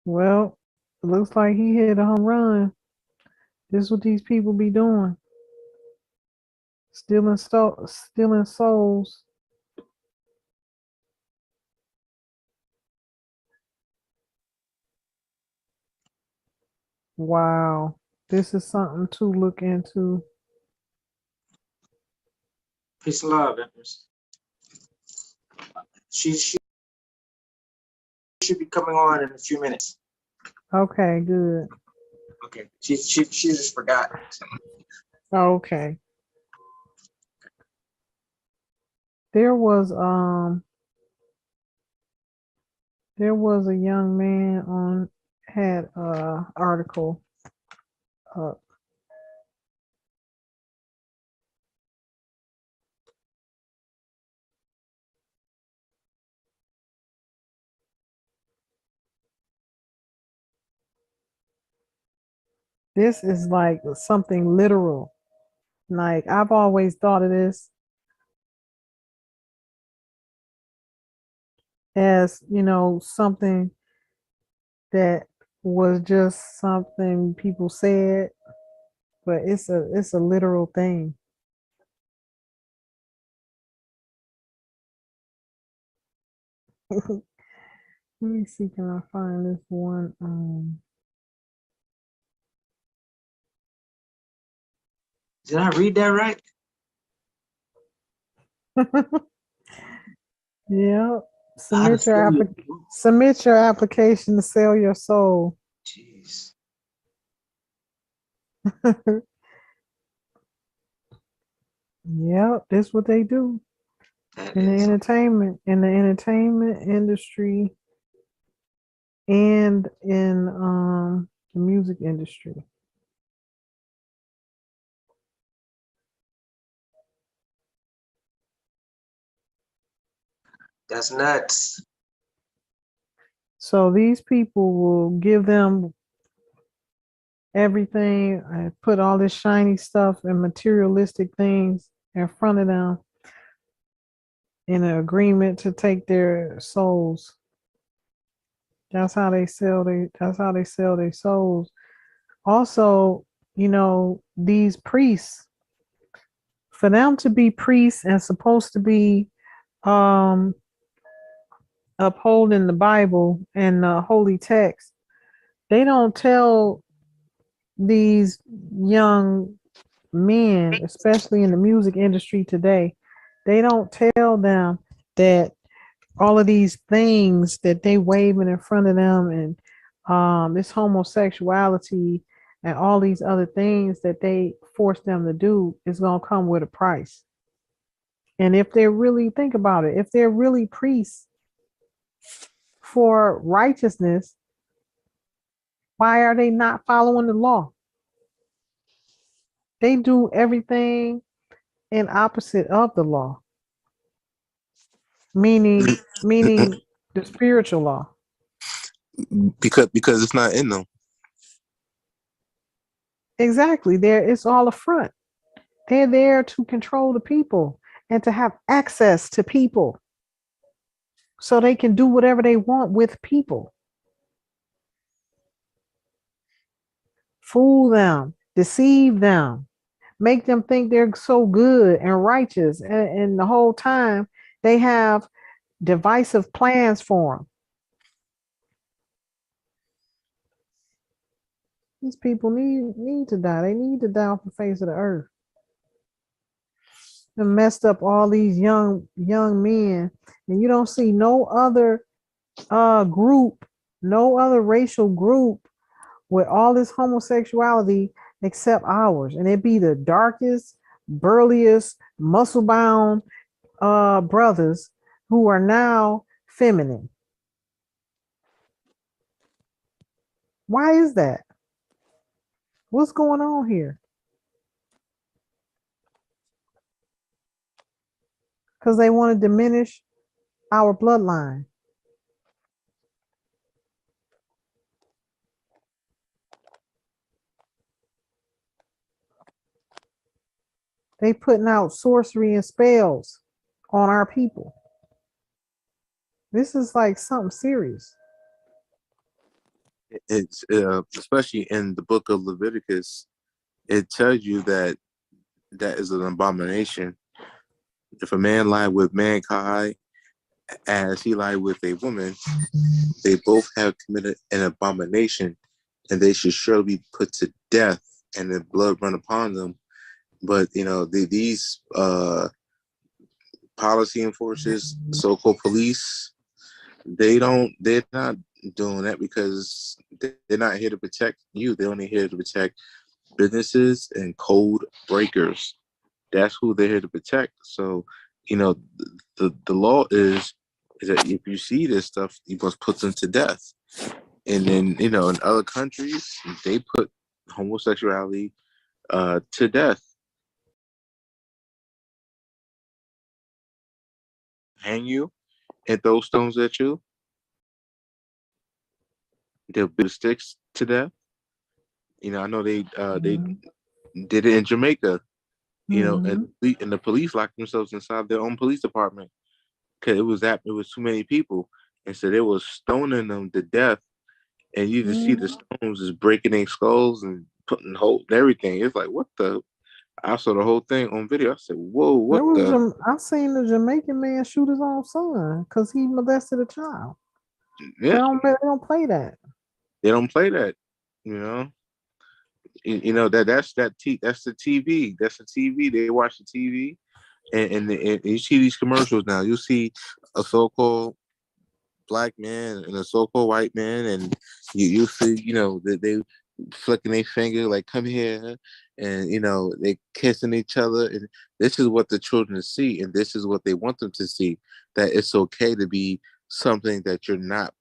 Well, it looks like he hit a home run. This is what these people be doing. Stealing souls. Wow. This is something to look into. Peace and love, Empress. She should be coming on in a few minutes. Okay, good. Okay. She just forgot. Okay. There was a young man on had a article up. This is like something literal. Like I've always thought of this as, something that was just something people said, but it's a literal thing. Let me see, can I find this one? Did I read that right? Yeah. How to sell your Submit your application to sell your soul. Jeez. Yep, that's what they do That in the is entertainment industry and in the music industry. that's nuts. So these people will give them everything and put all this shiny stuff and materialistic things in front of them in an agreement to take their souls. That's how they sell their souls. Also, these priests, for them to be priests and supposed to be um upholding the Bible and the holy text, they don't tell these young men, especially in the music industry today, they don't tell them that all of these things that they waving in front of them and this homosexuality and all these other things that they force them to do is going to come with a price. And if they're really, think about it, if they're really priests for righteousness, why are they not following the law? They do everything in opposite of the law, meaning the spiritual law. Because it's not in them. Exactly. It's all a front. They're there to control the people and to have access to people so they can do whatever they want with people. Fool them, deceive them, make them think they're so good and righteous. And the whole time they have divisive plans for them. These people need to die. They need to die off the face of the earth. And messed up all these young men, and you don't see no other group, no other racial group with all this homosexuality except ours, and it be the darkest, burliest, muscle bound brothers who are now feminine. Why is that? What's going on here? Because they want to diminish our bloodline. They putting out sorcery and spells on our people. This is like something serious. It's especially in the book of Leviticus, it tells you that that is an abomination. If a man lie with mankind as he lied with a woman, they both have committed an abomination, and they should surely be put to death, and the blood run upon them. But these policy enforcers, so-called police, they're not doing that because they're not here to protect you. They're only here to protect businesses and code breakers. That's who they're here to protect. So, the law is that if you see this stuff, you must put them to death. And then, in other countries, they put homosexuality to death. Hang you and throw stones at you. They'll beat the sticks to death. I know they Mm-hmm. did it in Jamaica. Mm-hmm. And the police locked themselves inside their own police department because it was too many people, and so they was stoning them to death. And you just see the stones just breaking their skulls and putting holes and everything. It's like, what the? I saw the whole thing on video. I said, whoa, what There was the? I seen the Jamaican man shoot his own son because he molested a child. Yeah, They don't play that. they don't play that. You know, that's the TV. That's the TV. They watch the TV, and you see these commercials now. You see a so-called black man and a so-called white man, and you see, that they flicking their finger like, come here, and they kissing each other, and this is what the children see, and this is what they want them to see, that it's okay to be something that you're not,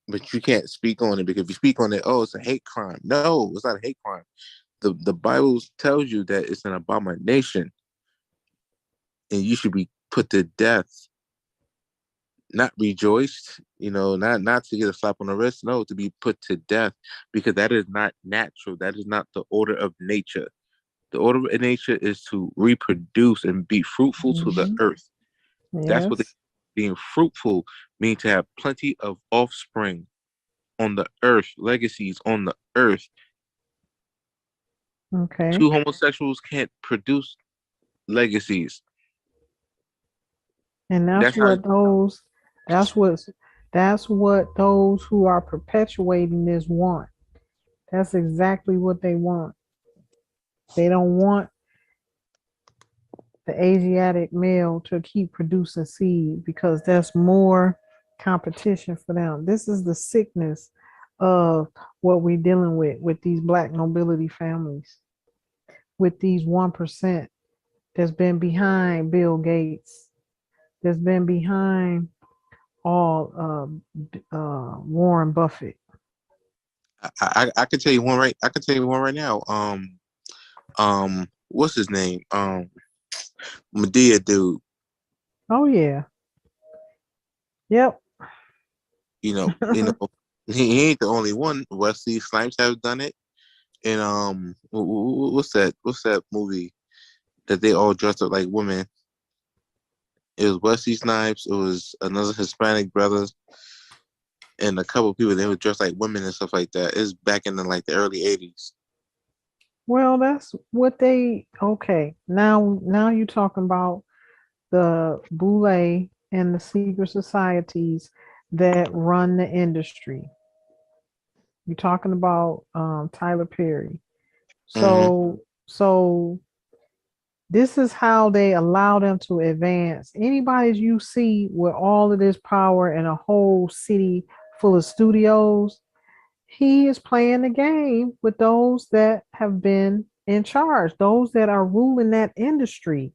but you can't speak on it, because if you speak on it, oh, it's a hate crime. No, it's not a hate crime. The Bible tells you that it's an abomination, and you should be put to death, not rejoiced, not to get a slap on the wrist, no, to be put to death, because that is not natural. That is not the order of nature. The order of nature is to reproduce and be fruitful to the Mm-hmm. earth. That's what Yes. being fruitful means, to have plenty of offspring on the earth, legacies on the earth. Okay. Two homosexuals can't produce legacies. And That's how. that's what that's what those who are perpetuating this want. That's exactly what they want. They don't want the Asiatic male to keep producing seed because that's more competition for them. This is the sickness of what we're dealing with these black nobility families, with these 1% that's been behind Bill Gates, that's been behind all Warren Buffett. I could tell you one right. I could tell you one right now. What's his name? Medea dude. Oh yeah, yep. He ain't the only one. Wesley Snipes have done it. And what's that? What's that movie that they all dressed up like women? It was Wesley Snipes. It was another Hispanic brother and a couple of people. They were dressed like women and stuff like that. It's back in the early '80s. Well, that's what they okay. Now you're talking about the Boule and the secret societies that run the industry. You're talking about Tyler Perry. Mm-hmm. So this is how they allow them to advance. Anybody you see with all of this power and a whole city full of studios, he is playing the game with those that have been in charge, those that are ruling that industry.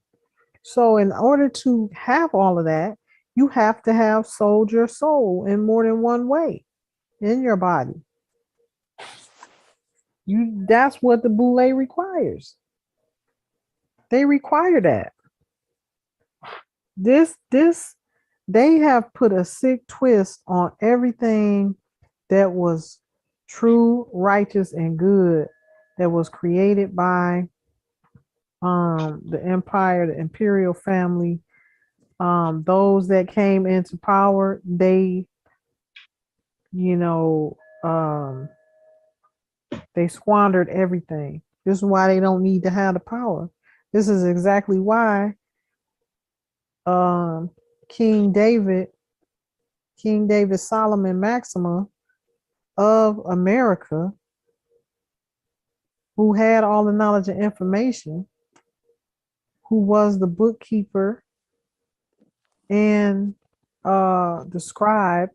So, in order to have all of that, you have to have sold your soul in more than one way in your body. That's what the boule requires. They require that. This they have put a sick twist on everything that was true, righteous, and good that was created by the empire, the imperial family. Those that came into power, you know, they squandered everything. This is why they don't need to have the power. This is exactly why um, King David, King David Solomon Maxima of America, who had all the knowledge and information, who was the bookkeeper and the scribe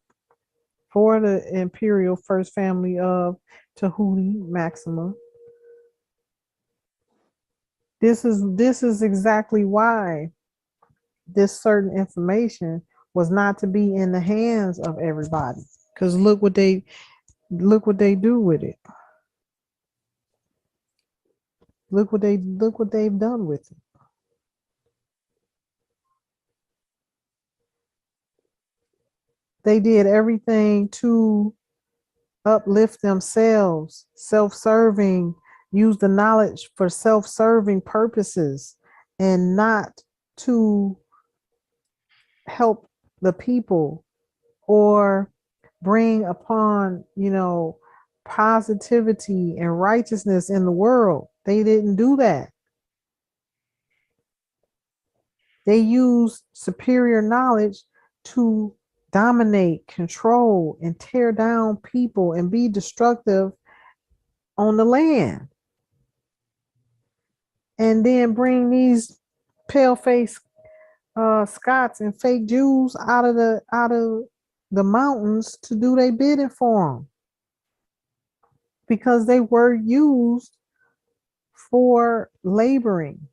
for the imperial first family of Tahuti Maxima. This is exactly why this certain information was not to be in the hands of everybody. Because look what they do with it. Look what they've done with it. They did everything to uplift themselves, self-serving, use the knowledge for self-serving purposes and not to help the people or bring upon, positivity and righteousness in the world. They didn't do that. They used superior knowledge to dominate, control, and tear down people and be destructive on the land. And then bring these pale-faced Scots and fake Jews out of the mountains to do their bidding for them, because they were used for laboring.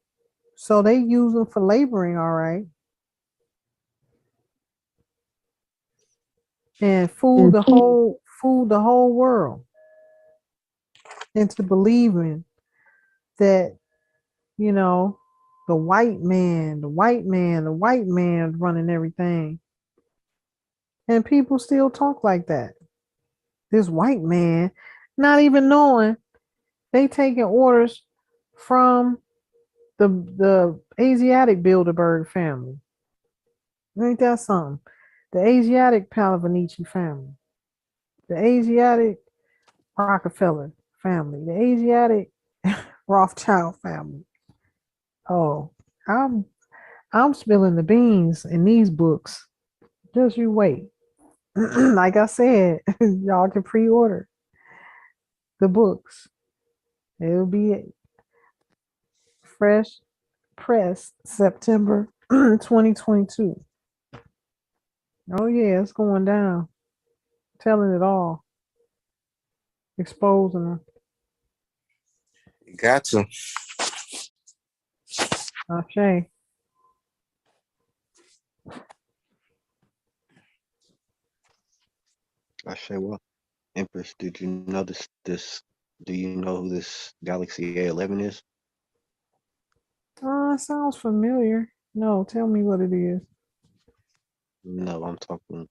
So they use them for laboring, all right, and fool the whole world into believing that, the white man running everything. And people still talk like that. This white man, not even knowing they taking orders from the Asiatic Bilderberg family. Ain't that something? The Asiatic Palavinici family, the Asiatic Rockefeller family, the Asiatic Rothschild family. Oh, I'm spilling the beans in these books. Just you wait. Like I said, y'all can pre-order the books. It'll be fresh press September 2022. Oh yeah, it's going down. Telling it all. Exposing them. Got to. Okay. I say, well, Empress, did you know this? Do you know who this Galaxy A11 is? Sounds familiar. No, tell me what it is. No, I'm talking.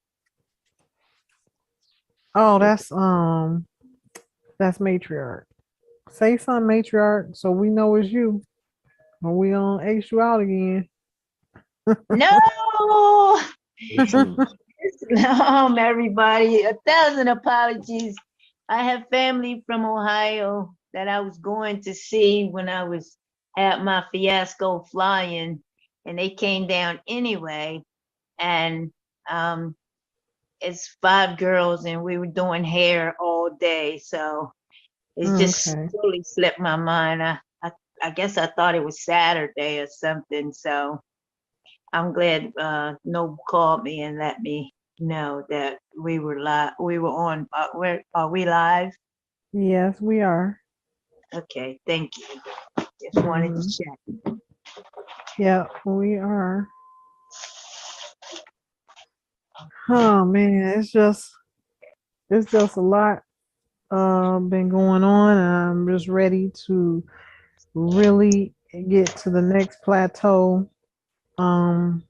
Oh, that's matriarch. Say something, matriarch, so we know it's you. Or we gonna X you out again. No, Hmm. everybody. 1,000 apologies. I have family from Ohio that I was going to see when I was at my fiasco flying, and they came down anyway. And it's 5 girls, and we were doing hair all day. So it just Okay. totally slipped my mind. I guess I thought it was Saturday or something. So I'm glad Noble called me and let me know that we were live. We were on. Where are we live? Yes, we are. Okay, thank you. Just wanted to check. Yeah, we are. Oh man, it's just a lot been going on, and I'm just ready to really get to the next plateau um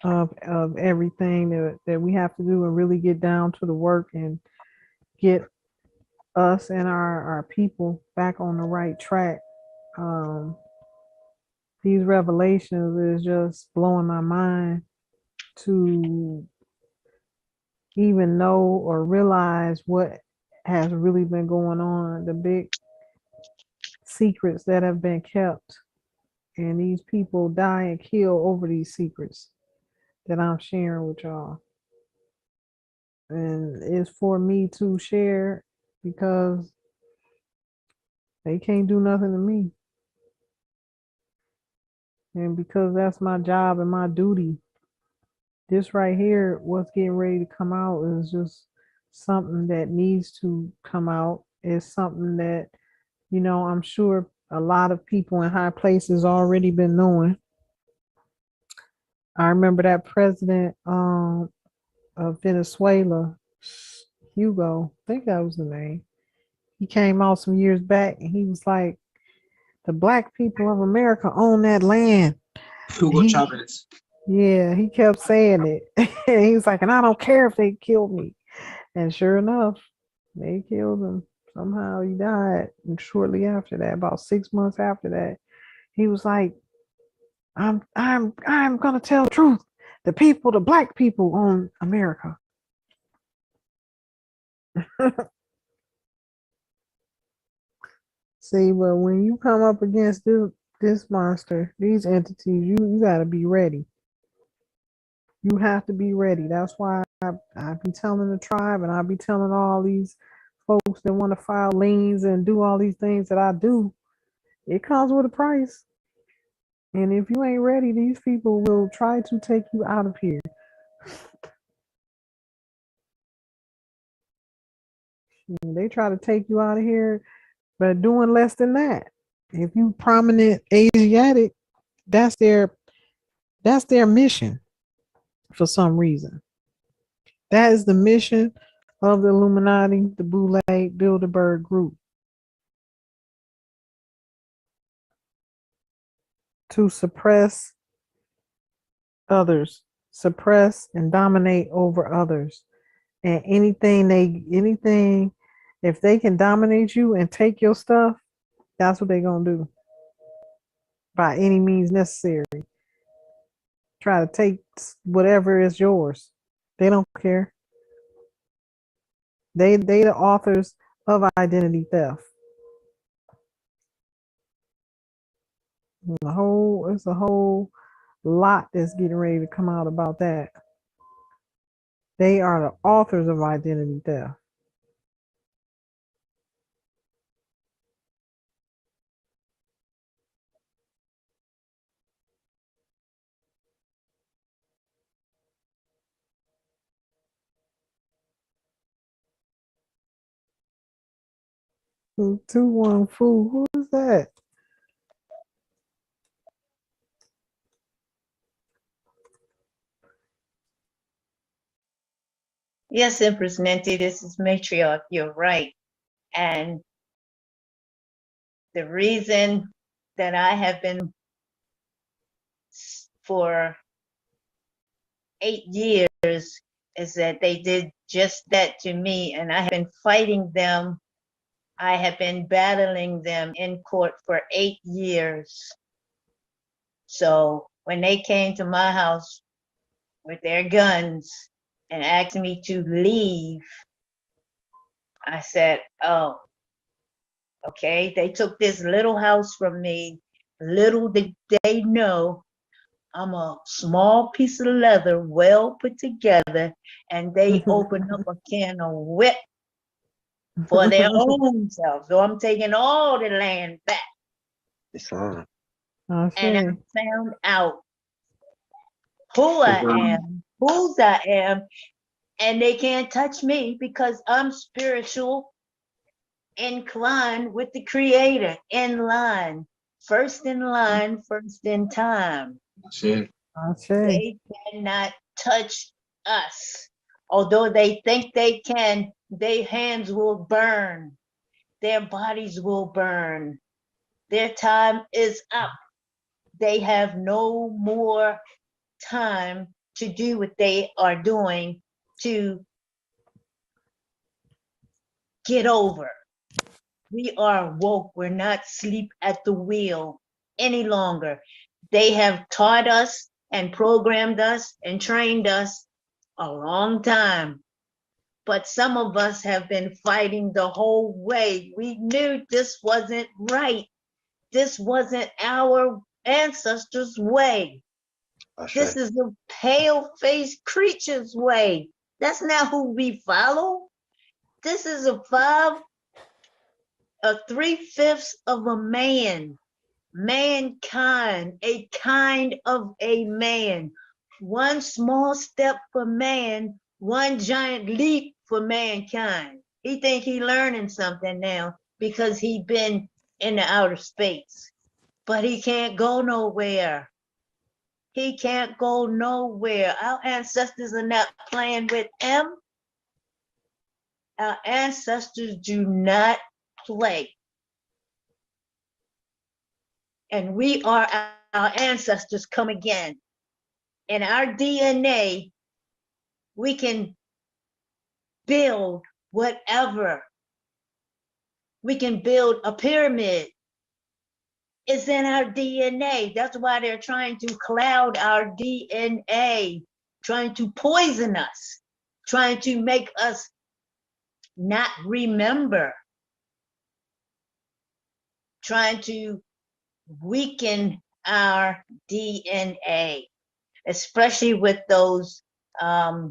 of everything that we have to do, and really get down to the work and get us and our people back on the right track. Um these revelations is just blowing my mind to even know or realize what has really been going on, the big secrets that have been kept. And these people die and kill over these secrets that I'm sharing with y'all. And it's for me to share because they can't do nothing to me. And because that's my job and my duty, this right here, what's getting ready to come out is just something that needs to come out. It's something that, I'm sure a lot of people in high places already been knowing. I remember that president of Venezuela, Hugo, I think that was the name. He came out some years back and he was like, the black people of America own that land. Hugo He, Chavez. yeah, he kept saying it. And he was like, and I don't care if they kill me. And sure enough, they killed him. Somehow he died. And shortly after that, about 6 months after that, he was like, I'm gonna tell the truth. The black people own America. See, but when you come up against this monster, these entities, you gotta be ready. You have to be ready. That's why I be telling the tribe and I be telling all these folks that want to file liens and do all these things that I do. It comes with a price. And if you ain't ready, these people will try to take you out of here. They try to take you out of here, but doing less than that. If you prominent Asiatic, that's their mission for some reason. That is the mission of the Illuminati, the Boule Bilderberg group. To suppress others, suppress and dominate over others. And anything, if they can dominate you and take your stuff, that's what they're gonna do. By any means necessary. Try to take whatever is yours. They don't care. They the authors of identity theft. It's a whole lot that's getting ready to come out about that. They are the authors of identity theft. Two one fool. Who is that? Yes, Empress Ninti, this is Matriarch. You're right. And the reason that I have been for 8 years is that they did just that to me, and I have been fighting them. I have been battling them in court for 8 years. So when they came to my house with their guns and asked me to leave, I said, oh, okay. They took this little house from me. Little did they know I'm a small piece of leather, well put together, and they opened up a can of whip for their own self. So I'm taking all the land back. It's on. And I found out who I am, whose I am, and they can't touch me because I'm spiritual, inclined with the Creator, in line, first in line, first in time. Shit. They cannot touch us. Although they think they can, their hands will burn, their bodies will burn. Their time is up. They have no more time to do what they are doing to get over. We are woke. We're not asleep at the wheel any longer. They have taught us and programmed us and trained us a long time. but some of us have been fighting the whole way. We knew this wasn't right. This wasn't our ancestors' way. This is the pale-faced creature's way. That's not who we follow. This is a 3/5 of a man, mankind, a kind of a man. One small step for man, one giant leap for mankind. He think he learning something now because he been in the outer space, but he can't go nowhere. He can't go nowhere. Our ancestors are not playing with him. Our ancestors do not play. And we are our ancestors come again. In our DNA, we can build whatever. We can build a pyramid. It's in our DNA. That's why they're trying to cloud our DNA, trying to poison us, trying to make us not remember, trying to weaken our DNA, especially with those, I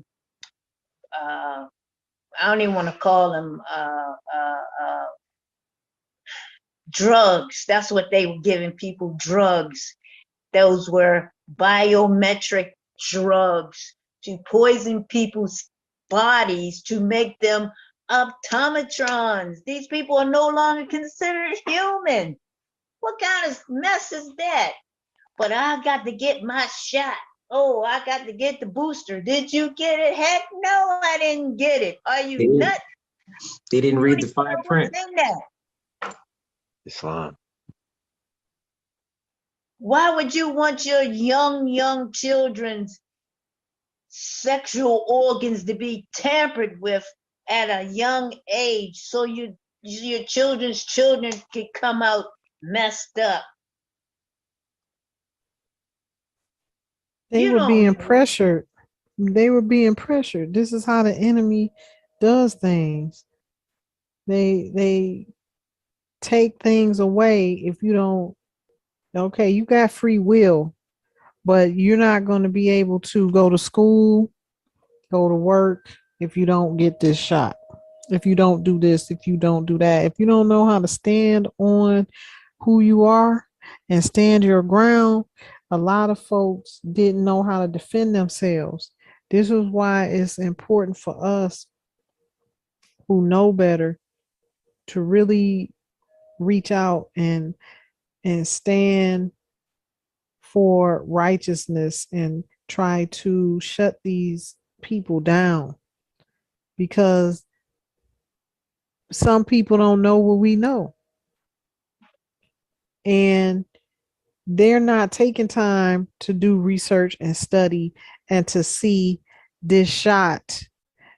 don't even want to call them drugs. That's what they were giving people, drugs. Those were biometric drugs to poison people's bodies to make them optometrons. These people are no longer considered human. What kind of mess is that? But I got to get my shot. Oh, I got to get the booster. Did you get it? Heck no, I didn't get it. Are you nuts? They didn't read the fine print. Islam. Why would you want your young children's sexual organs to be tampered with at a young age so your children's children could come out messed up? They were being pressured. They were being pressured. This is how the enemy does things. They take things away if you don't. Okay, you got free will, but you're not going to be able to go to school, go to work if you don't get this shot. If you don't do this, if you don't do that, if you don't know how to stand on who you are and stand your ground, a lot of folks didn't know how to defend themselves. This is why it's important for us who know better to really reach out and stand for righteousness and try to shut these people down, because some people don't know what we know, and they're not taking time to do research and study and to see this shot,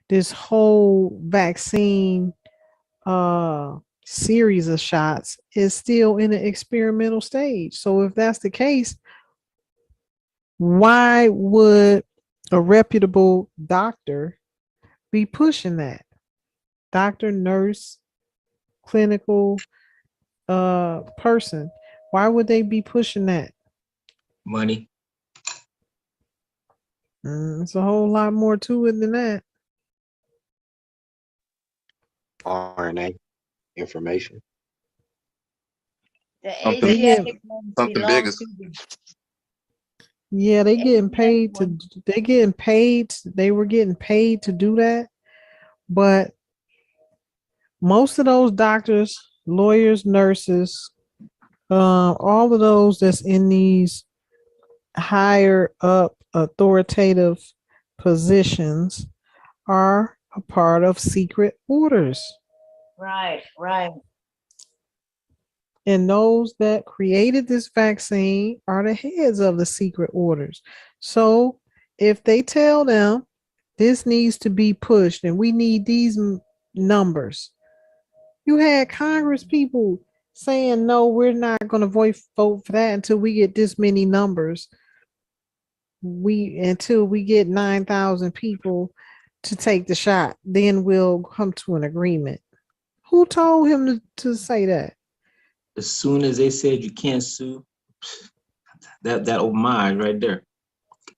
this whole vaccine series of shots is still in an experimental stage. So if that's the case, why would a reputable doctor be pushing that? Doctor, nurse, clinical person, why would they be pushing that? Money. It's a whole lot more to it than that. RNA information. The Something- Asiatic ones something belong big is- to the Yeah, they getting paid to. ones. They getting paid. They were getting paid to do that, but most of those doctors, lawyers, nurses, all of those that's in these higher up authoritative positions are a part of secret orders. Right. And those that created this vaccine are the heads of the secret orders. So if they tell them this needs to be pushed and we need these numbers, you had Congress people saying, no, we're not going to vote for that until we get this many numbers. Until we get 9,000 people to take the shot. Then we'll come to an agreement. Who told him to say that? As soon as they said you can't sue, that opened my eyes right there.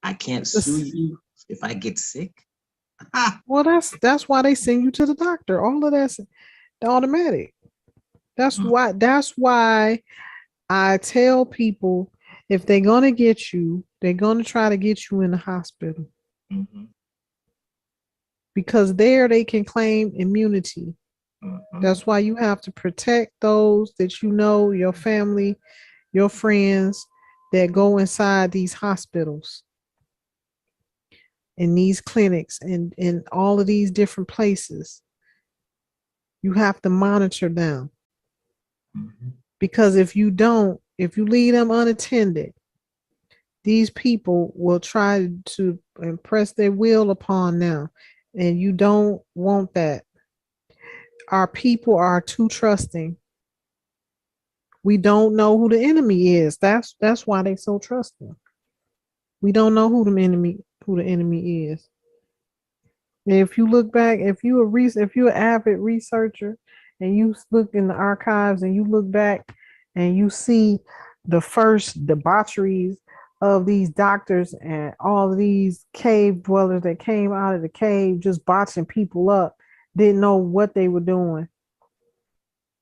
I can't sue you if I get sick. Well, that's why they send you to the doctor. All of that's automatic. That's why I tell people, if they're gonna get you, they're gonna try to get you in the hospital, Mhm, because there they can claim immunity. mhm. That's why you have to protect those that you know, your family, your friends that go inside these hospitals and these clinics and in all of these different places. You have to monitor them, Mhm. because if you don't, if you leave them unattended, these people will try to impress their will upon them. And you don't want that. Our people are too trusting. We don't know who the enemy is. That's why they so trusting. We don't know who the enemy is. And if you look back, if you're an avid researcher and you look in the archives and you look back and you see the first debaucheries of these doctors and all of these cave dwellers that came out of the cave just botching people up, didn't know what they were doing.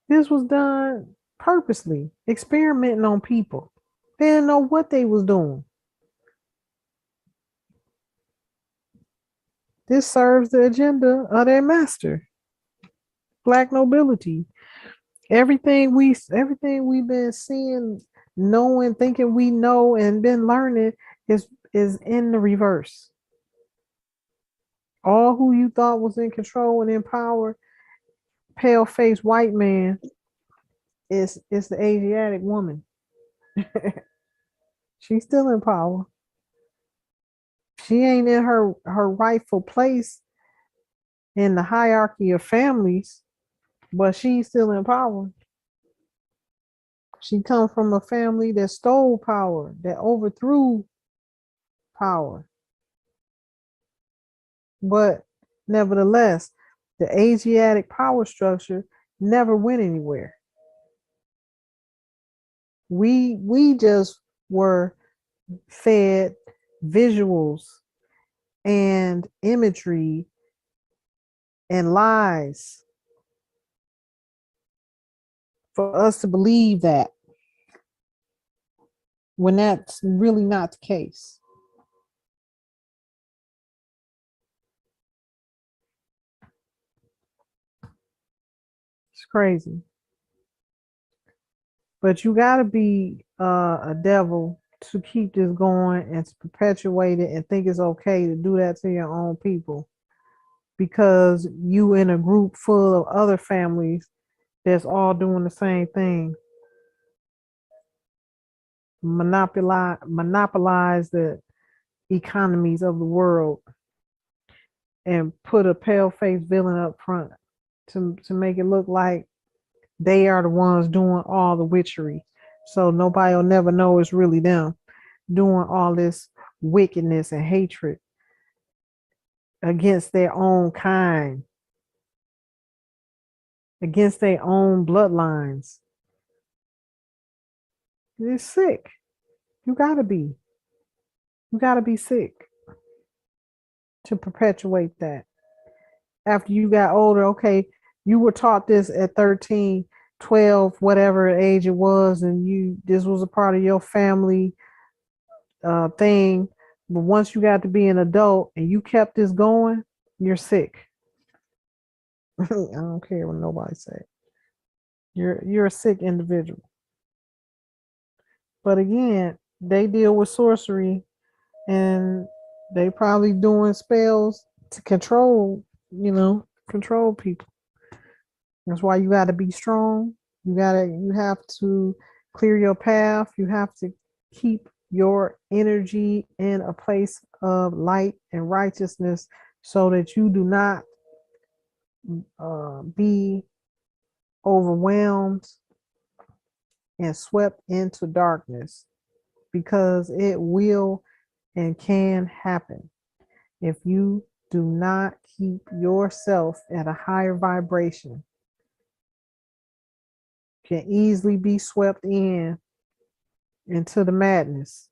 This was done purposely, experimenting on people. They didn't know what they was doing. This serves the agenda of their master, black nobility. Everything we've been seeing, knowing, thinking we know, and been learning is in the reverse. All who you thought was in control and in power, pale faced white man, is the Asiatic woman. She's still in power. She ain't in her rightful place in the hierarchy of families, but she's still in power. She comes from a family that stole power, that overthrew power. But nevertheless, the Asiatic power structure never went anywhere. We just were fed visuals and imagery and lies for us to believe that, when that's really not the case. It's crazy. But you got to be a devil to keep this going and to perpetuate it and think it's okay to do that to your own people, because you in a group full of other families that's all doing the same thing. Monopolize the economies of the world and put a pale faced villain up front to make it look like they are the ones doing all the witchery. So nobody will never know it's really them doing all this wickedness and hatred against their own kind, against their own bloodlines. It's sick. You gotta be. You gotta be sick to perpetuate that. After you got older, okay, you were taught this at 13, 12, whatever age it was, and this was a part of your family thing. But once you got to be an adult and you kept this going, you're sick. I don't care what nobody say. You're a sick individual. But again, they deal with sorcery, and they probably doing spells to control people. That's why you got to be strong. You have to clear your path. You have to keep your energy in a place of light and righteousness, so that you do not be overwhelmed and swept into darkness, because it will and can happen if you do do not keep yourself at a higher vibration, can easily be swept into the madness.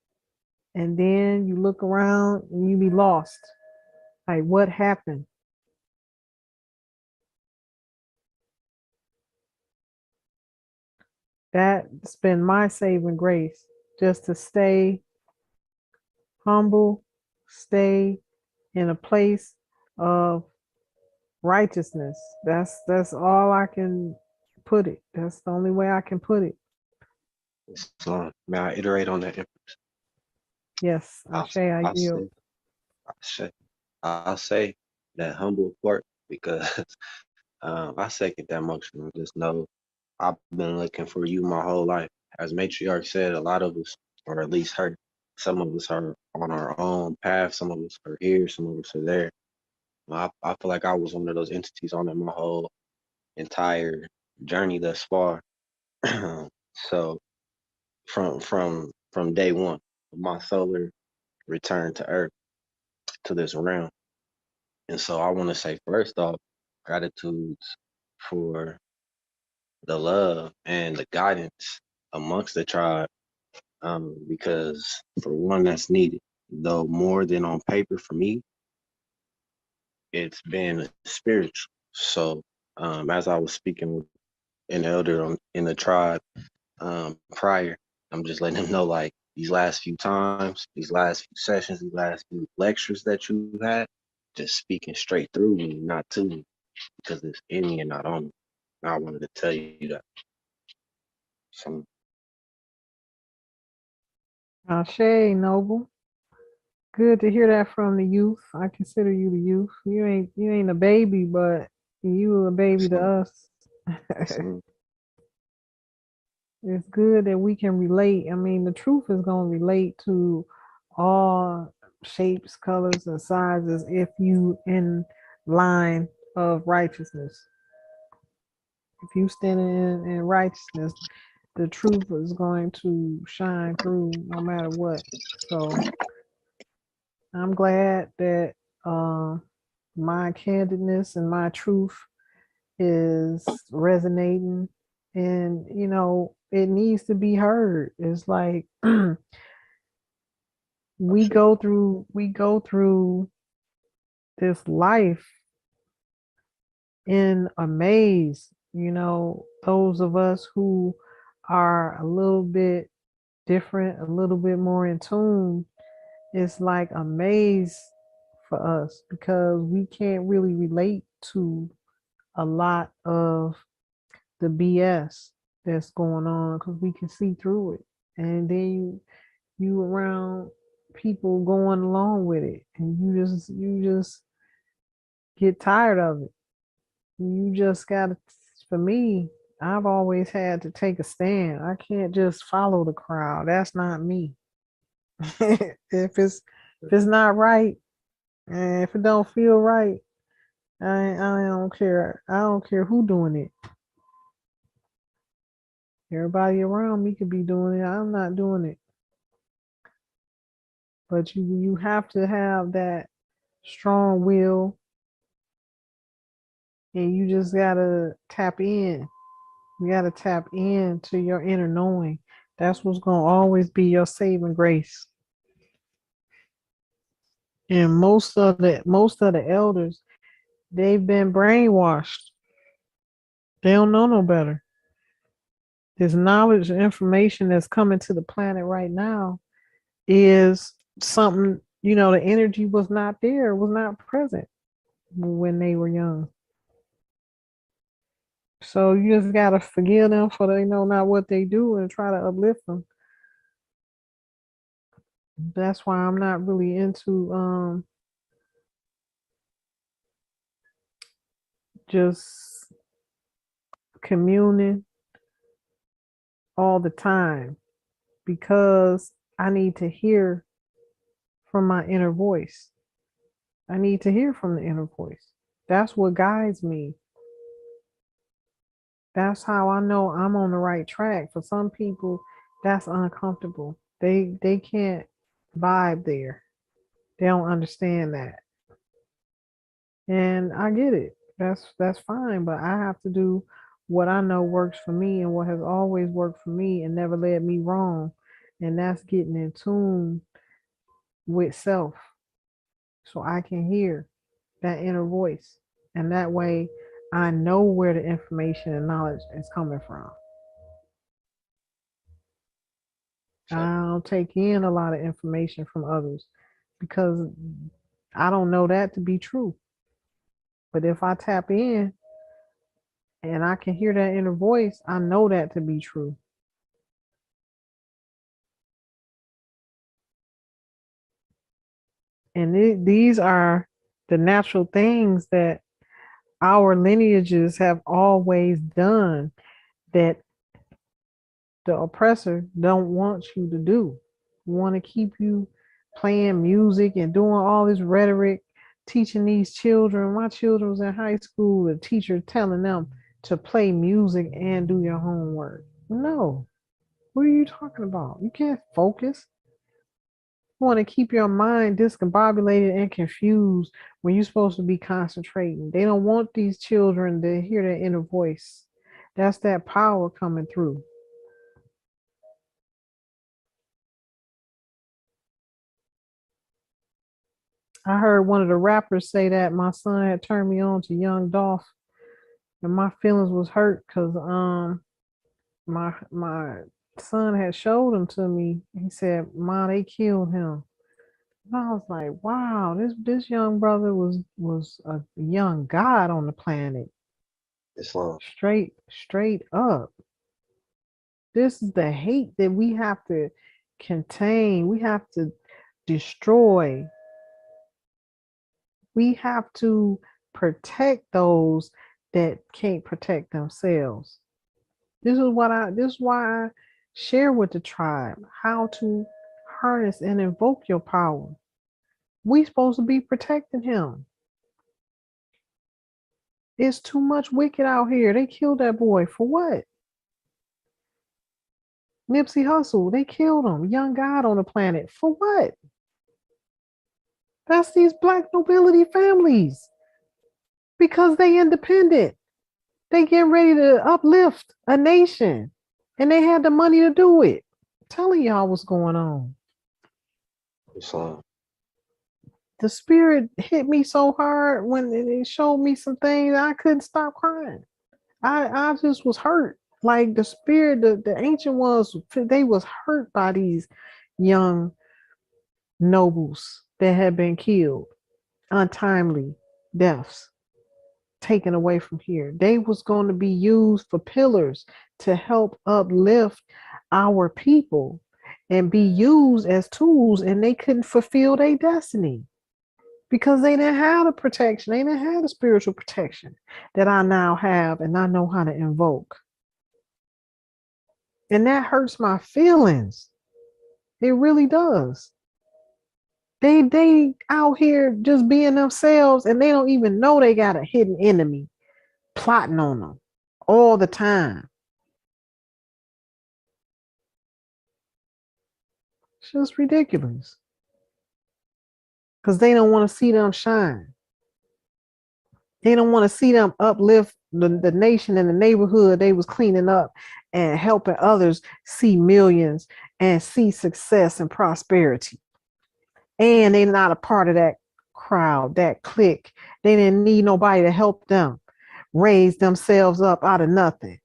And then you look around and you be lost. Like, what happened? That's been my saving grace, just to stay humble, stay in a place of righteousness. That's all I can put it. That's the only way I can put it. So may I iterate on that? Yes, Ashe, I I'll yield. say, I'll say, I'll say that humble part because I second that motion. Just know I've been looking for you my whole life. As Matriarch said, a lot of us, or at least her, some of us are on our own path. Some of us are here. Some of us are there. I feel like I was one of those entities on it my whole entire journey thus far. So from day one, my solar return to Earth, to this realm. And so I want to say first off, gratitudes for the love and the guidance amongst the tribe, because for one, that's needed. Though more than on paper for me, it's been spiritual. So as I was speaking with an elder in the tribe prior, I'm just letting him know, like, these last few times, these last few sessions, these last few lectures that you had, just speaking straight through me, not to me, because it's in me and not on me. I wanted to tell you that. So, Ashe, Noble. Good to hear that from the youth. I consider you the youth. You ain't a baby, but you a baby to so, us. so, It's good that we can relate. I mean, the truth is going to relate to all shapes, colors, and sizes if you in line of righteousness. If you stand in righteousness, the truth is going to shine through no matter what. So I'm glad that my candidness and my truth is resonating, and it needs to be heard. It's like we sure. go through this life in a maze. Those of us who are a little bit different, a little bit more in tune, it's like a maze for us because we can't really relate to a lot of the BS that's going on because we can see through it. And then you around people going along with it, and you just get tired of it. You just gotta. For me, I've always had to take a stand. I can't just follow the crowd. That's not me. If it's not right, and if it don't feel right, I don't care. I don't care who doing it. Everybody around me could be doing it. I'm not doing it. But you have to have that strong will, and you just gotta tap in. You gotta tap into your inner knowing. That's what's gonna always be your saving grace. And most of the elders, they've been brainwashed. They don't know no better. This knowledge and information that's coming to the planet right now is something, the energy was not there, was not present when they were young. So you just gotta forgive them for they know not what they do and try to uplift them. That's why I'm not really into just communing all the time, because I need to hear from my inner voice. I need to hear from the inner voice. That's what guides me. That's how I know I'm on the right track. For some people, that's uncomfortable. They can't vibe there. They don't understand that. And I get it. That's fine, but I have to do what I know works for me and what has always worked for me and never led me wrong. And that's getting in tune with self so I can hear that inner voice. And that way I know where the information and knowledge is coming from. So I don't take in a lot of information from others because I don't know that to be true. But if I tap in and I can hear that inner voice, I know that to be true. And these are the natural things that our lineages have always done that the oppressor don't want you to do. Want to keep you playing music and doing all this rhetoric, teaching these children. My children was in high school, the teacher telling them to play music and do your homework. No. What are you talking about? You can't focus. You want to keep your mind discombobulated and confused when you're supposed to be concentrating. They don't want these children to hear their inner voice. That's that power coming through. I heard one of the rappers say that my son had turned me on to Young Dolph, and my feelings was hurt because my son had showed him to me. He said, "Ma, they killed him." And I was like, "Wow, this young brother was a young god on the planet, Islam. straight up." This is the hate that we have to contain. We have to destroy. We have to protect those that can't protect themselves. This is why I share with the tribe how to harness and invoke your power. We supposed to be protecting him. It's too much wicked out here. They killed that boy for what? Nipsey Hussle, they killed him. Young God on the planet for what? That's these black nobility families because they independent. They getting ready to uplift a nation, and they had the money to do it. I'm telling y'all what's going on. Islam. The spirit hit me so hard when it showed me some things I couldn't stop crying. I just was hurt. Like the spirit, the ancient ones, they was hurt by these young nobles that had been killed, untimely deaths taken away from here. They was going to be used for pillars to help uplift our people and be used as tools, and they couldn't fulfill their destiny because they didn't have the protection. They didn't have the spiritual protection that I now have and I know how to invoke. And that hurts my feelings. It really does. They out here just being themselves and they don't even know they got a hidden enemy plotting on them all the time. It's just ridiculous. Because they don't want to see them shine. They don't want to see them uplift the nation and the neighborhood they was cleaning up and helping others see millions and see success and prosperity. And they're not a part of that crowd, that clique. They didn't need nobody to help them raise themselves up out of nothing.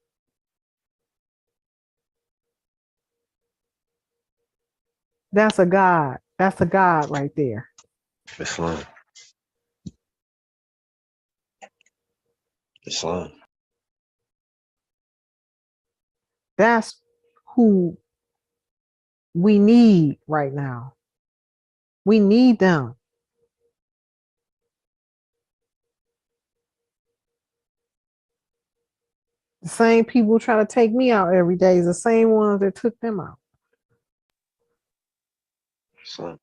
That's a God. That's a God right there. Islam. Islam. That's who we need right now. We need them. The same people trying to take me out every day is the same ones that took them out. Islam.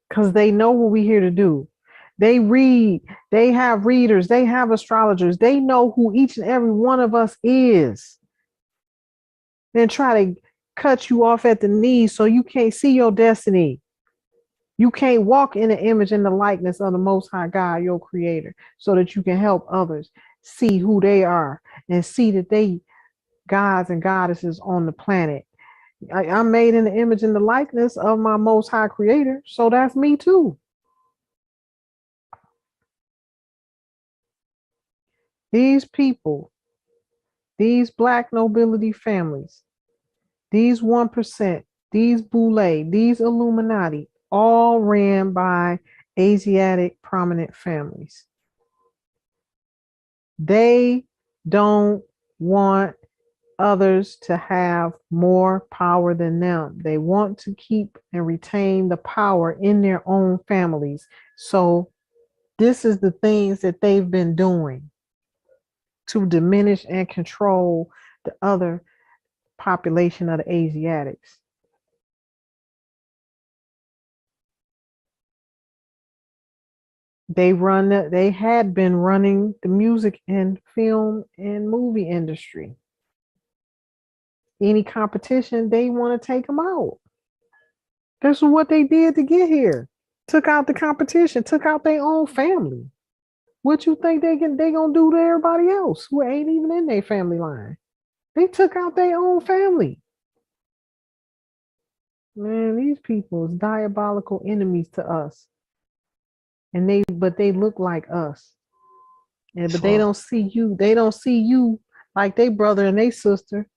Because they know what we're here to do. They read, they have readers, they have astrologers, they know who each and every one of us is. Then try to cut you off at the knees so you can't see your destiny. You can't walk in the image and the likeness of the Most High God, your creator, so that you can help others see who they are and see that they gods and goddesses on the planet. I'm made in the image and the likeness of my Most High creator, so that's me too. These people, these black nobility families, these 1%, these Boule, these Illuminati, all ran by Asiatic prominent families. They don't want others to have more power than them. They want to keep and retain the power in their own families. So this is the things that they've been doing to diminish and control the other population of the Asiatics. They had been running the music and film and movie industry. Any competition, they want to take them out. That's what they did to get here. Took out the competition, took out their own family. What you think they gonna do to everybody else who ain't even in their family line? They took out their own family. Man, these people is diabolical enemies to us. And they look like us. And but they don't see you. They don't see you like they brother and they sister.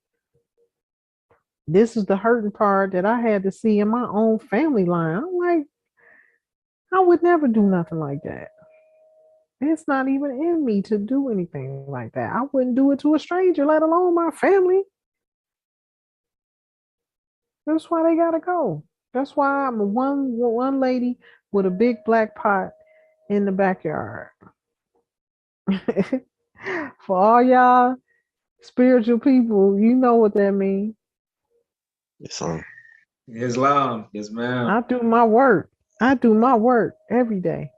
This is the hurting part that I had to see in my own family line. I'm like, I would never do nothing like that. It's not even in me to do anything like that. I wouldn't do it to a stranger, let alone my family. That's why they gotta go. That's why I'm one lady with a big black pot in the backyard. For all y'all spiritual people, you know what that means. Islam, yes, ma'am. I do my work. I do my work every day.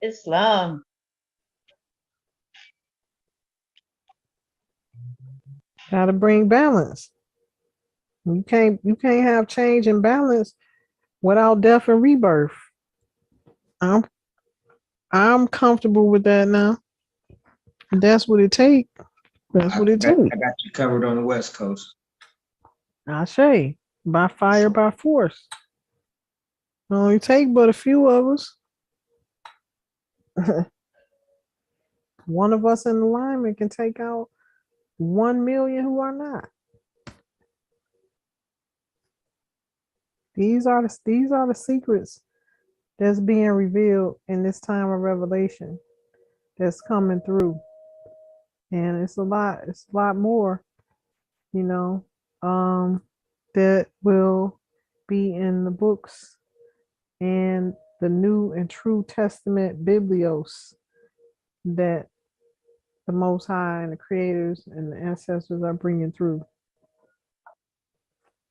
Islam. Gotta bring balance. You can't have change and balance without death and rebirth. I'm comfortable with that now. That's what it takes. That's what it takes. I got you covered on the West Coast. I say, by fire, by force. It only take but a few of us. One of us in alignment can take out 1 million who are not. These are the secrets that's being revealed in this time of revelation that's coming through. And it's a lot more, you know, that will be in the books and the New and True Testament Biblios that the Most High and the creators and the ancestors are bringing through.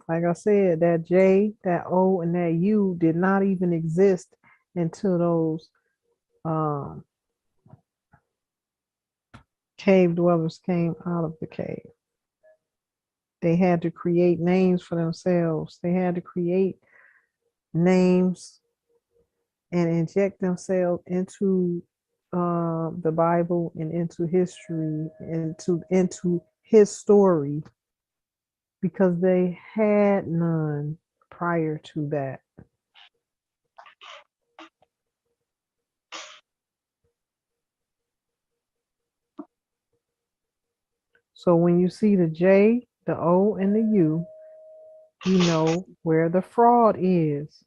Like I said, that J, that O, and that U did not even exist until those cave dwellers came out of the cave. They had to create names for themselves. They had to create names and inject themselves into the Bible and into history, into his story, because they had none prior to that. So when you see the J, the O, and the U, you know where the fraud is.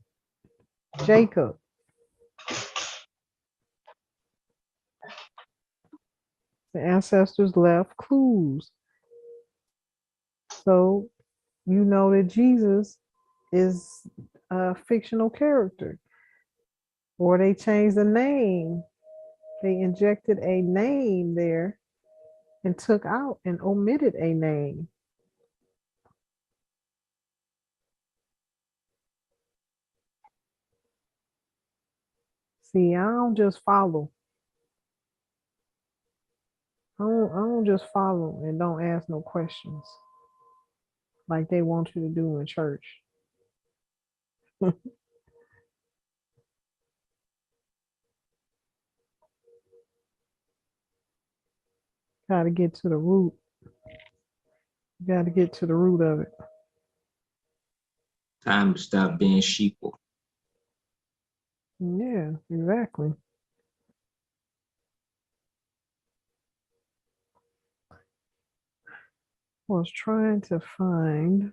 Jacob. The ancestors left clues. So you know that Jesus is a fictional character. Or they changed the name. They injected a name there and took out and omitted a name. See, I don't just follow. I don't just follow and don't ask no questions like they want you to do in church. Got to get to the root. Got to get to the root of it. Time to stop being sheeple. Yeah, exactly. Was trying to find.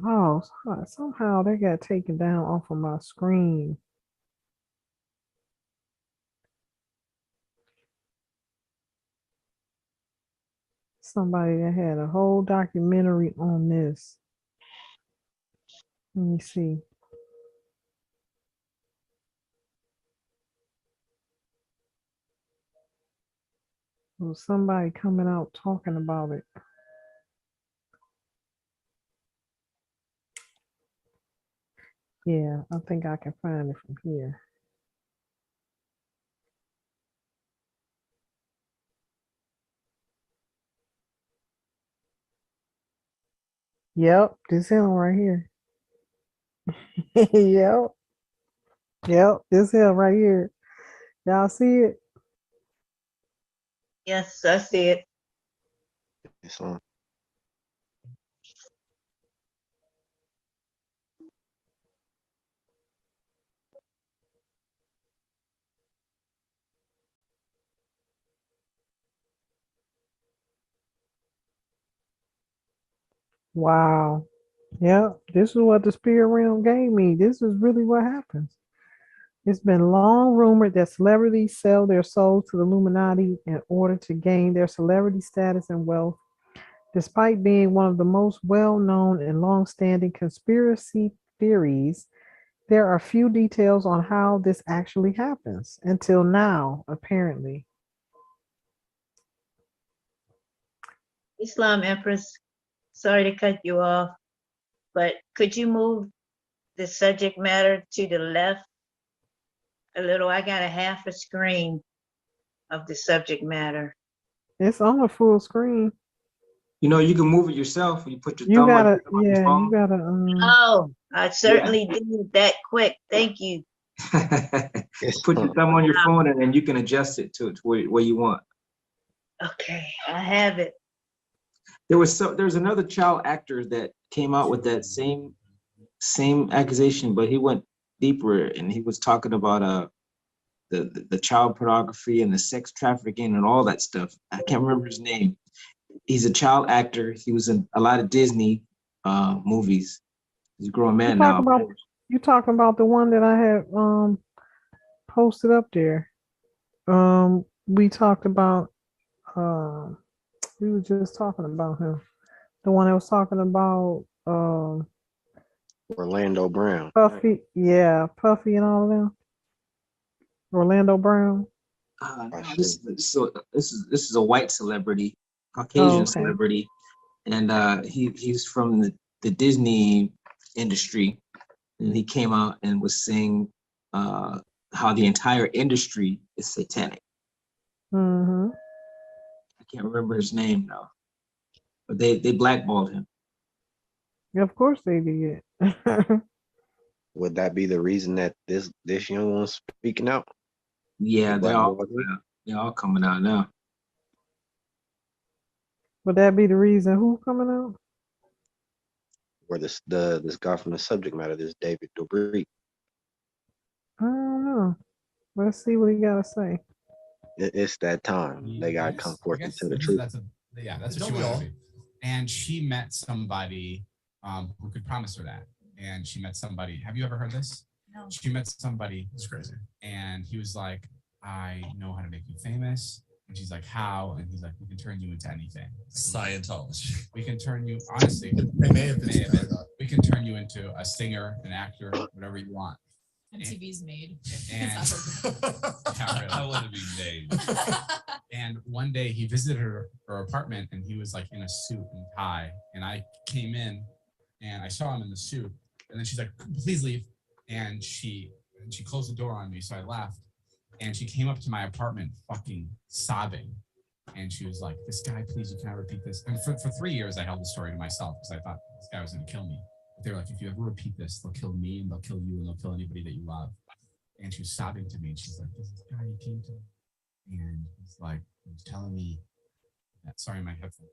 Oh, somehow they got taken down off of my screen. Somebody that had a whole documentary on this. Let me see. There was somebody coming out talking about it. Yeah, I think I can find it from here. Yep, this him right here. Yep, yep, this him right here. Y'all see it? Yes, I see it. It's on. Wow. Yep, this is what the spirit realm gave me. This is really what happens. It's been long rumored that celebrities sell their souls to the Illuminati in order to gain their celebrity status and wealth. Despite being one of the most well-known and long-standing conspiracy theories, there are few details on how this actually happens until now, apparently. Islam Empress, sorry to cut you off, but could you move the subject matter to the left a little? I got a half a screen of the subject matter. It's on a full screen. You know, you can move it yourself. You put your You thumb on gotta, your yeah, you phone. gotta. Oh, I certainly did it that quick. Thank you. Put your thumb on your phone and then you can adjust it to where you want. Okay, I have it. There's another child actor that came out with that same accusation, but he went deeper and he was talking about the child pornography and the sex trafficking and all that stuff. I can't remember his name. He's a child actor. He was in a lot of Disney movies. He's a grown man now. You talking about the one that I had posted up there. We talked about we were just talking about him. The one that was talking about Orlando Brown. Puffy, yeah, Puffy and all of them. Orlando Brown. No, this is a white celebrity, Caucasian celebrity, and he's from the Disney industry, and he came out and was saying how the entire industry is satanic. Mm-hmm. I can't remember his name now, but they blackballed him. Of course they did. Would that be the reason that this young one's speaking out? Yeah, they're all coming out now. Would that be the reason? Who's coming out? Or this guy from the subject matter, this David Dobrik. I don't know. Let's see what he got to say. It's that time. They got to come forth into the truth. That's what she wanted to be. And she met somebody who could promise her that. And she met somebody. Have you ever heard this? No. She met somebody. It's crazy. And he was like, I know how to make you famous. And she's like, how? And he's like, we can turn you into anything. Scientology. We can turn you, honestly, we can turn you into a singer, an actor, whatever you want. MTV's made. And really. I want to be made. And one day he visited her apartment and he was like in a suit and tie. And I came in and I saw him in the suit. And then she's like, please leave. And she closed the door on me. So I left. And she came up to my apartment fucking sobbing. And she was like, this guy, please, you cannot repeat this. And for 3 years, I held the story to myself because I thought this guy was going to kill me. But they were like, if you ever repeat this, they'll kill me and they'll kill you and they'll kill anybody that you love. And she was sobbing to me. And she's like, this guy you came to and he was telling me that. Sorry, my headphone.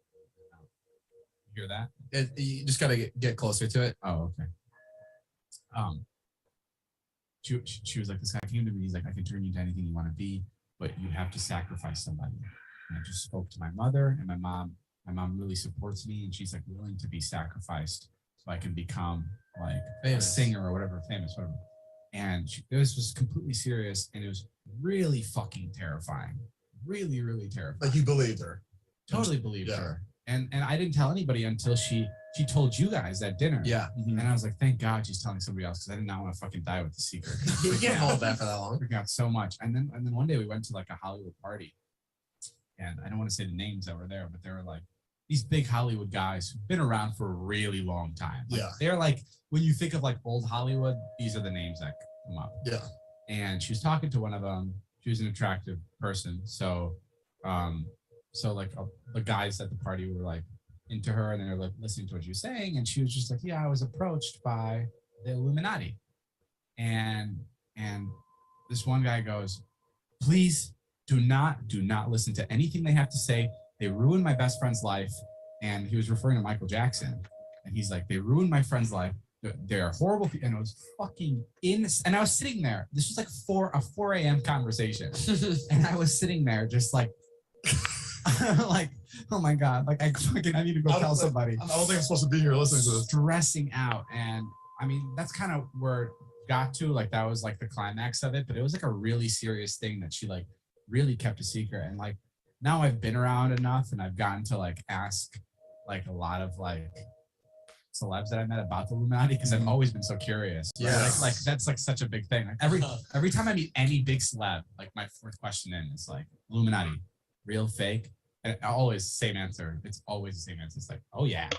You hear that? You just gotta get closer to it. Oh, okay. She was like, this guy came to me. He's like, I can turn you into anything you want to be, but you have to sacrifice somebody. And I just spoke to my mother and my mom. My mom really supports me, and she's like willing to be sacrificed so I can become like famous. A singer or whatever, famous, whatever. And it was just completely serious, and it was really fucking terrifying. Really, really terrifying. Like you believed her. Totally believed her. And I didn't tell anybody until she told you guys at dinner. Yeah. And I was like, thank God she's telling somebody else, because I did not want to fucking die with the secret. You can't hold that for that long. Freaking out so much. And then one day we went to like a Hollywood party, and I don't want to say the names that were there, but they were like these big Hollywood guys who've been around for a really long time. Like, they're like, when you think of like old Hollywood, these are the names that come up. Yeah. And she was talking to one of them. She was an attractive person. So the guys at the party were like into her, and they were like listening to what she was saying. And she was just like, yeah, I was approached by the Illuminati. And this one guy goes, please do not listen to anything they have to say. They ruined my best friend's life. And he was referring to Michael Jackson. And he's like, they ruined my friend's life. They're horrible people. And it was fucking and I was sitting there. This was like a 4 a.m. conversation. And I was sitting there just like, like, oh my God, like I need to go tell somebody. I don't think I'm supposed to be here listening to this. Stressing out. And I mean, that's kind of where it got to. Like, that was like the climax of it. But it was like a really serious thing that she like really kept a secret. And like, now I've been around enough, and I've gotten to like ask like a lot of like celebs that I met about the Illuminati, because I've always been so curious. Right? Yeah, like that's like such a big thing. Like every time I meet any big celeb, like my fourth question in is like, Illuminati, real, fake? And always same answer. It's always the same answer. It's like, oh yeah.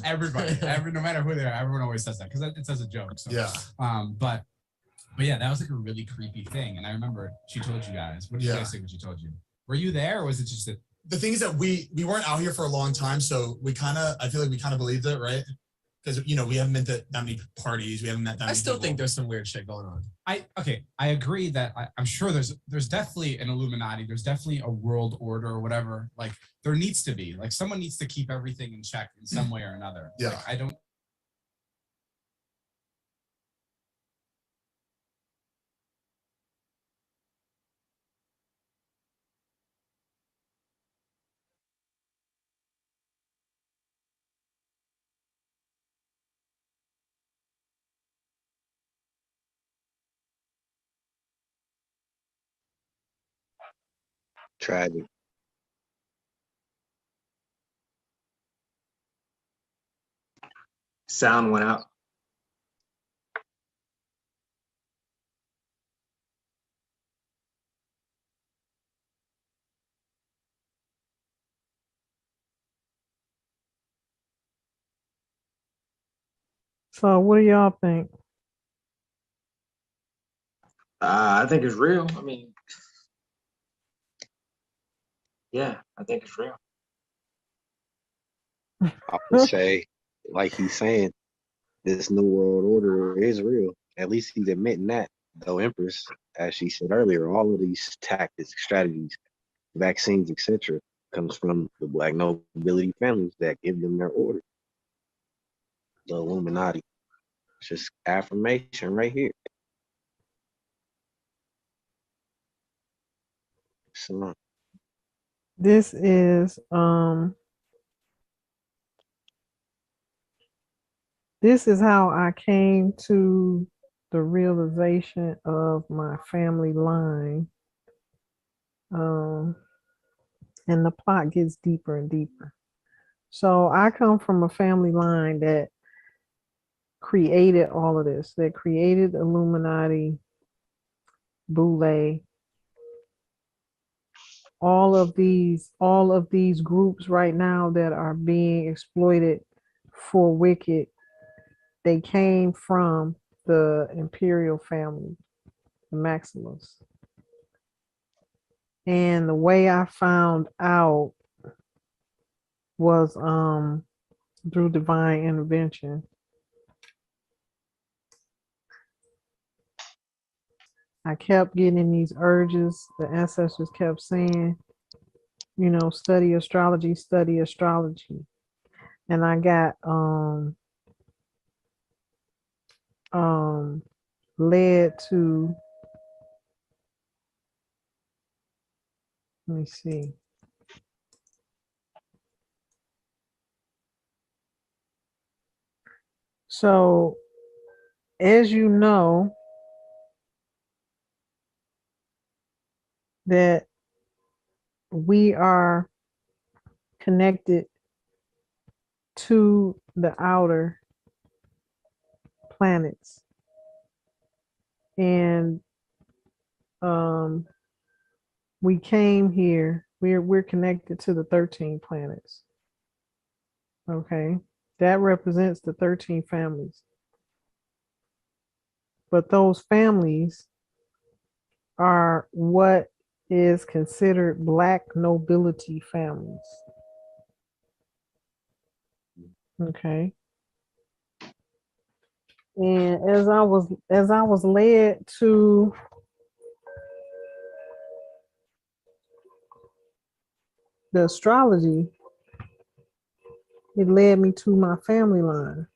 Everybody, no matter who they are, everyone always says that because it's as a joke. So. Yeah. But yeah, that was like a really creepy thing. And I remember she told you guys. What did you guys think when she told you? Were you there, or was it just that? The thing is that we weren't out here for a long time, so I feel like we kind of believed it, right? Because we haven't been to that many parties, we haven't met that many people. think there's some weird shit going on. I agree that I'm sure there's definitely an Illuminati, there's definitely a world order or whatever. Like, there needs to be, like, someone needs to keep everything in check in some way or another. Yeah. Like, I don't. Tragic. Sound went out. So what do y'all think? I think it's real. I mean, yeah, I think it's real. I would say, like he's saying, this new world order is real. At least he's admitting that. Though Empress, as she said earlier, all of these tactics, strategies, vaccines, etc., comes from the Black nobility families that give them their order. The Illuminati. It's just affirmation right here. So, This is how I came to the realization of my family line. And the plot gets deeper and deeper. So I come from a family line that created all of this, that created Illuminati, Boule, all of these groups right now that are being exploited for wicked. They came from the imperial family, the Maximus. And the way I found out was through divine intervention. I kept getting these urges. The ancestors kept saying, you know, study astrology, study astrology. And I got led to, let me see. So, as you know, that we are connected to the outer planets, and we came here. We're connected to the 13 planets. Okay, that represents the 13 families. But those families are what is considered Black nobility families. Okay. And as I was led to the astrology, it led me to my family line.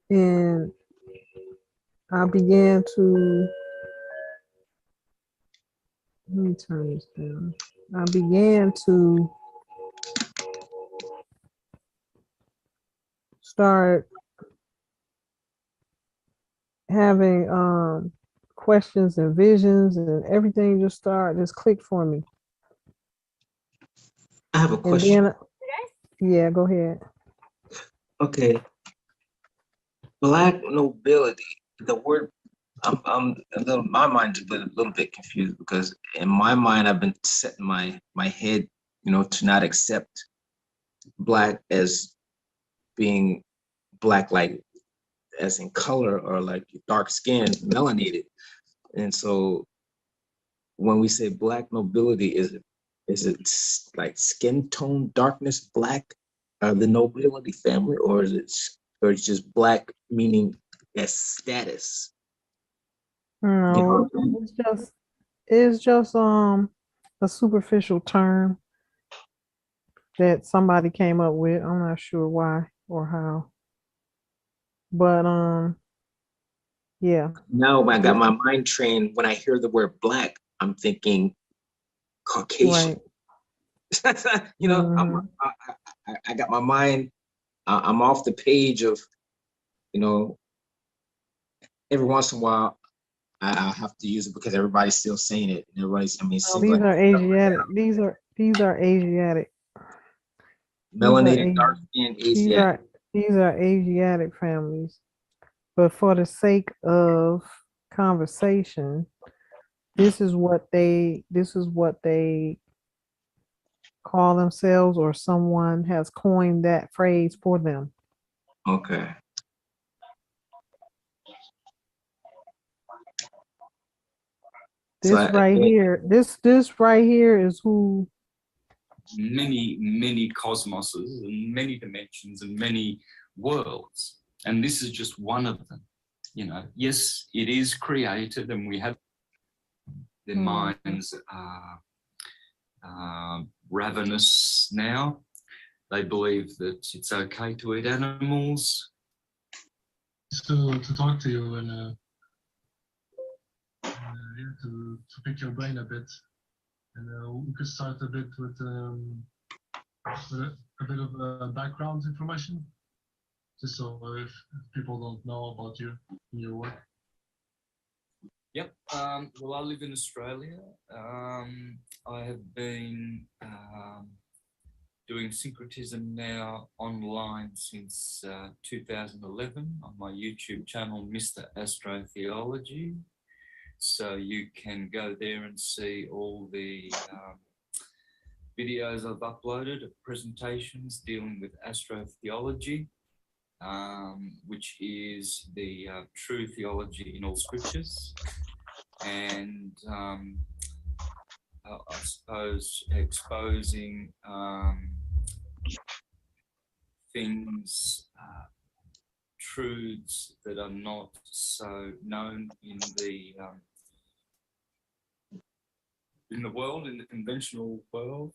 And I began to, let me turn this down. I began to start having questions and visions, and everything just clicked for me. I have a And question. then, yeah, go ahead. Okay. Black nobility. The word, I'm a little, my mind's a little bit confused because in my mind, I've been setting my head, you know, to not accept Black as being Black, like as in color or like dark skin, melanated. And so when we say Black nobility, is it like skin tone darkness Black, the nobility family, or or it's just Black meaning as status? No, it's just a superficial term that somebody came up with. I'm not sure why or how. But yeah. Now I got my mind trained. When I hear the word Black, I'm thinking Caucasian. Right. You know, Mhm. I got my mind. I'm off the page of, you know, every once in a while I have to use it because everybody's still saying it. And everybody's, I mean, it No, seems like these are Asiatic. These are melanated, dark skinned these Asiatic. are these are Asiatic families. But for the sake of conversation, this is what they call themselves, or someone has coined that phrase for them. Okay. So This right here, this right here is who. Many cosmoses and many dimensions and many worlds, and this is just one of them. You know, yes, it is created, and we have their minds are ravenous now. They believe that it's okay to eat animals. To talk to you and yeah, to pick your brain a bit, and we could start a bit with a bit of background information, just so if people don't know about you and your work. Yep. Well, I live in Australia. I have been doing syncretism now online since 2011 on my YouTube channel, Mr. Astrotheology. So you can go there and see all the videos I've uploaded of presentations dealing with astrotheology, which is the true theology in all scriptures, and I suppose exposing things, truths that are not so known in the world, in the conventional world.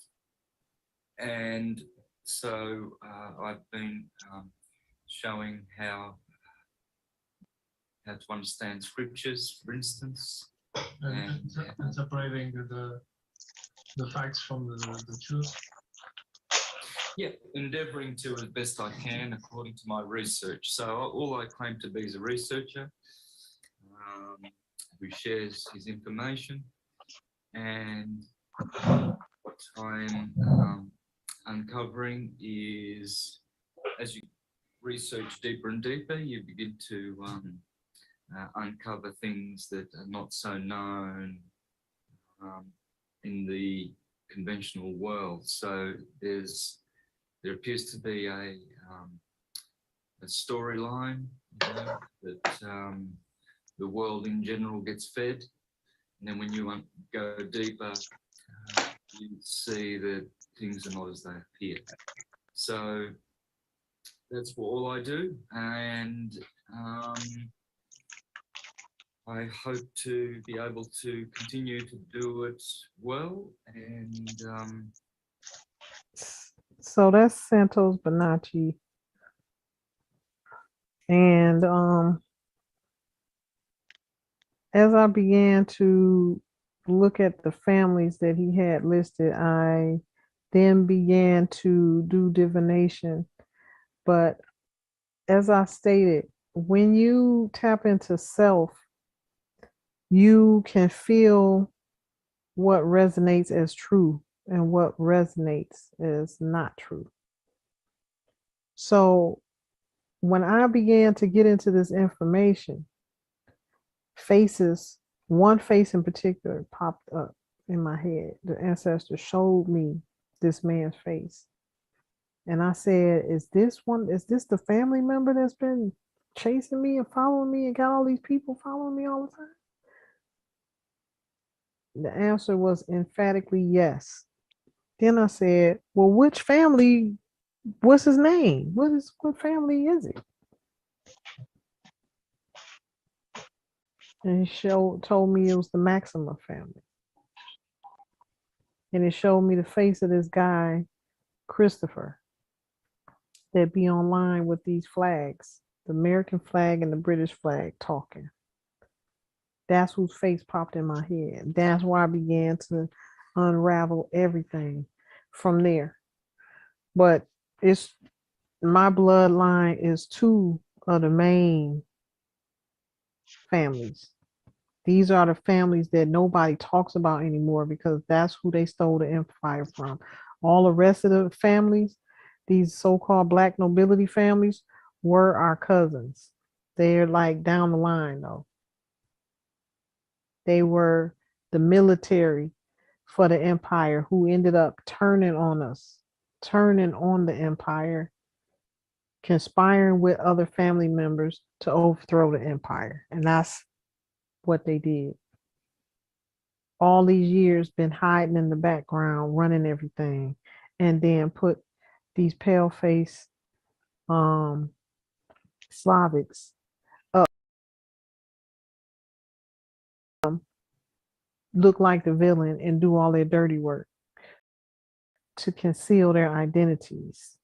And so I've been showing how to understand scriptures, for instance, and separating the facts from the truth. Yeah, endeavouring to as best I can according to my research. So all I claim to be is a researcher who shares his information, and what I'm uncovering is, as you research deeper and deeper, you begin to uncover things that are not so known in the conventional world. So there appears to be a storyline, that the world in general gets fed, and then when you go deeper, you see that things are not as they appear. So that's all I do, and I hope to be able to continue to do it well. And so that's Santos Bonacci. And as I began to look at the families that he had listed, I then began to do divination. But as I stated, when you tap into self, you can feel what resonates as true and what resonates as not true. So when I began to get into this information, one face in particular popped up in my head. The ancestor showed me this man's face. And I said, is this the family member that's been chasing me and following me and got all these people following me all the time? The answer was emphatically yes. Then I said, well, which family, what's his name? What family is it? And he told me it was the Maxima family. And it showed me the face of this guy, Christopher, that be online with these flags, the American flag and the British flag talking. That's whose face popped in my head. That's why I began to unravel everything from there. But it's my bloodline is two of the main families. These are the families that nobody talks about anymore because that's who they stole the empire from. All the rest of the families, these so-called black nobility families, were our cousins. They're like down the line though. They were the military for the empire who ended up turning on us, turning on the empire, conspiring with other family members to overthrow the empire. And that's what they did. All these years been hiding in the background, running everything, and then put these pale-faced Slavics up, look like the villain and do all their dirty work to conceal their identities.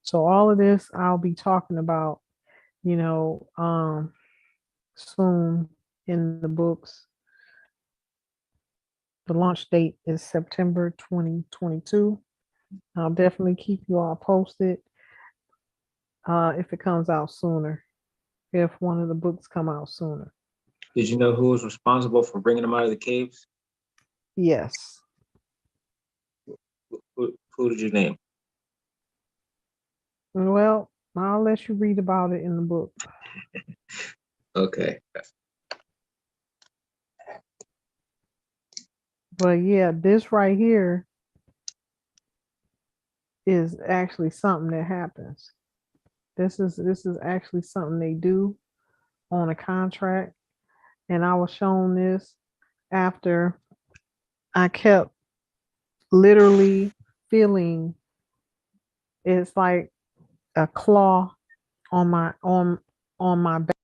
So all of this I'll be talking about, soon in the books. The launch date is September 2022. I'll definitely keep you all posted if it comes out sooner, if one of the books come out sooner. Did you know who was responsible for bringing them out of the caves? Yes. Who did you name? Well, I'll let you read about it in the book. Okay. But yeah, this right here is actually something that happens. This is actually something they do on a contract. And I was shown this after I kept literally feeling it's like a claw on on my back.